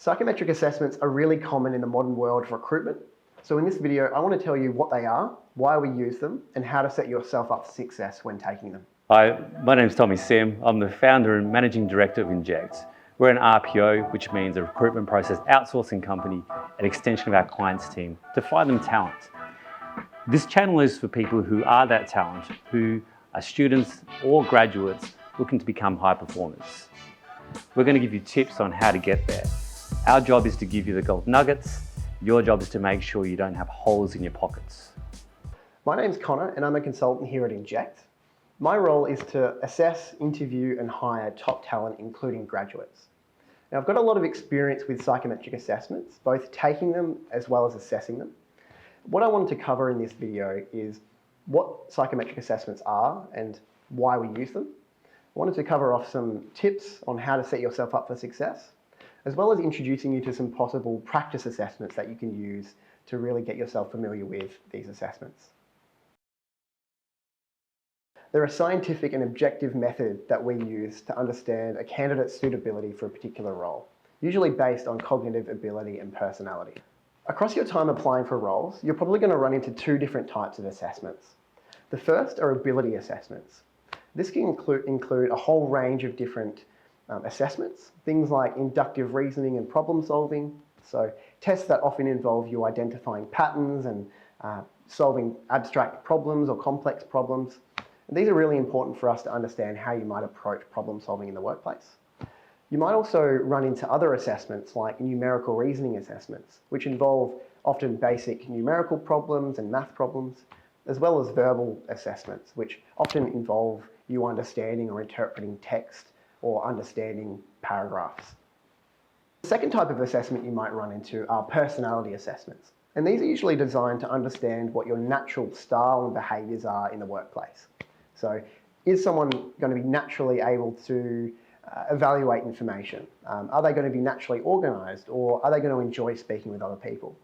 Psychometric assessments are really common in the modern world of recruitment. So in this video, I want to tell you what they are, why we use them, and how to set yourself up for success when taking them. Hi, my name is Tommy Sim. I'm the founder and managing director of Inject. We're an RPO, which means a recruitment process outsourcing company, an extension of our clients' team to find them talent. This channel is for people who are that talent, who are students or graduates looking to become high performers. We're going to give you tips on how to get there. Our job is to give you the gold nuggets. Your job is to make sure you don't have holes in your pockets. My name's Connor and I'm a consultant here at Inject. My role is to assess, interview and hire top talent, including graduates. Now, I've got a lot of experience with psychometric assessments, both taking them as well as assessing them. What I wanted to cover in this video is what psychometric assessments are and why we use them. I wanted to cover off some tips on how to set yourself up for success, as well as introducing you to some possible practice assessments that you can use to really get yourself familiar with these assessments. They're a scientific and objective method that we use to understand a candidate's suitability for a particular role, usually based on cognitive ability and personality. Across your time applying for roles, you're probably going to run into two different types of assessments. The first are ability assessments. This can include a whole range of different assessments, things like inductive reasoning and problem solving. So tests that often involve you identifying patterns and solving abstract problems or complex problems. And these are really important for us to understand how you might approach problem solving in the workplace. You might also run into other assessments like numerical reasoning assessments, which involve often basic numerical problems and math problems, as well as verbal assessments, which often involve you understanding or interpreting text or understanding paragraphs. The second type of assessment you might run into are personality assessments. And these are usually designed to understand what your natural style and behaviours are in the workplace. So is someone going to be naturally able to evaluate information? Are they going to be naturally organised, or are they going to enjoy speaking with other people?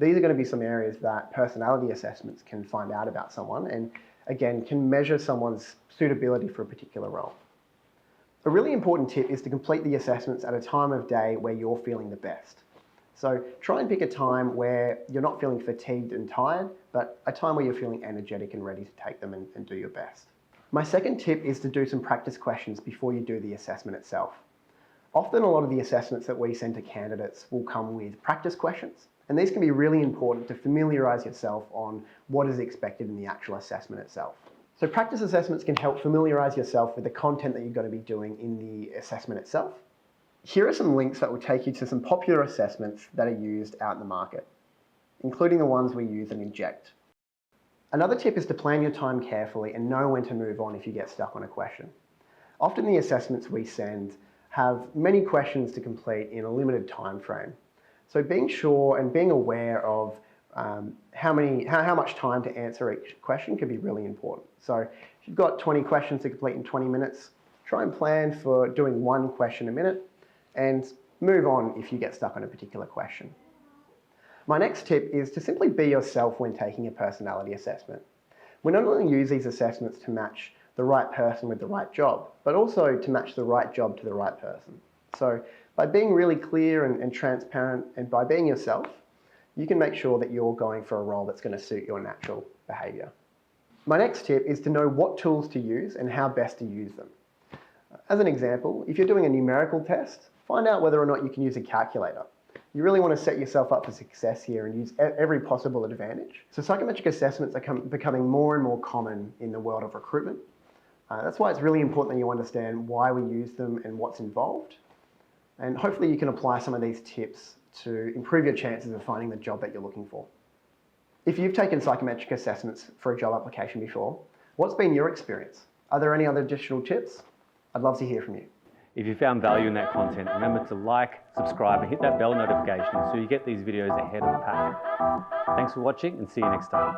These are going to be some areas that personality assessments can find out about someone and, again, can measure someone's suitability for a particular role. A really important tip is to complete the assessments at a time of day where you're feeling the best. So try and pick a time where you're not feeling fatigued and tired, but a time where you're feeling energetic and ready to take them and do your best. My second tip is to do some practice questions before you do the assessment itself. Often a lot of the assessments that we send to candidates will come with practice questions, and these can be really important to familiarise yourself on what is expected in the actual assessment itself. So practice assessments can help familiarise yourself with the content that you're going to be doing in the assessment itself. Here are some links that will take you to some popular assessments that are used out in the market, including the ones we use in Inject. Another tip is to plan your time carefully and know when to move on if you get stuck on a question. Often the assessments we send have many questions to complete in a limited time frame. So being sure and being aware of how much time to answer each question can be really important. So if you've got 20 questions to complete in 20 minutes, try and plan for doing one question a minute and move on if you get stuck on a particular question. My next tip is to simply be yourself when taking a personality assessment. We not only use these assessments to match the right person with the right job, but also to match the right job to the right person. So by being really clear and transparent and by being yourself, you can make sure that you're going for a role that's going to suit your natural behaviour. My next tip is to know what tools to use and how best to use them. As an example, if you're doing a numerical test, find out whether or not you can use a calculator. You really want to set yourself up for success here and use every possible advantage. So psychometric assessments are becoming more and more common in the world of recruitment. That's why it's really important that you understand why we use them and what's involved. And hopefully you can apply some of these tips to improve your chances of finding the job that you're looking for. If you've taken psychometric assessments for a job application before, what's been your experience? Are there any other additional tips? I'd love to hear from you. If you found value in that content, remember to like, subscribe and hit that bell notification so you get these videos ahead of the pack. Thanks for watching and see you next time.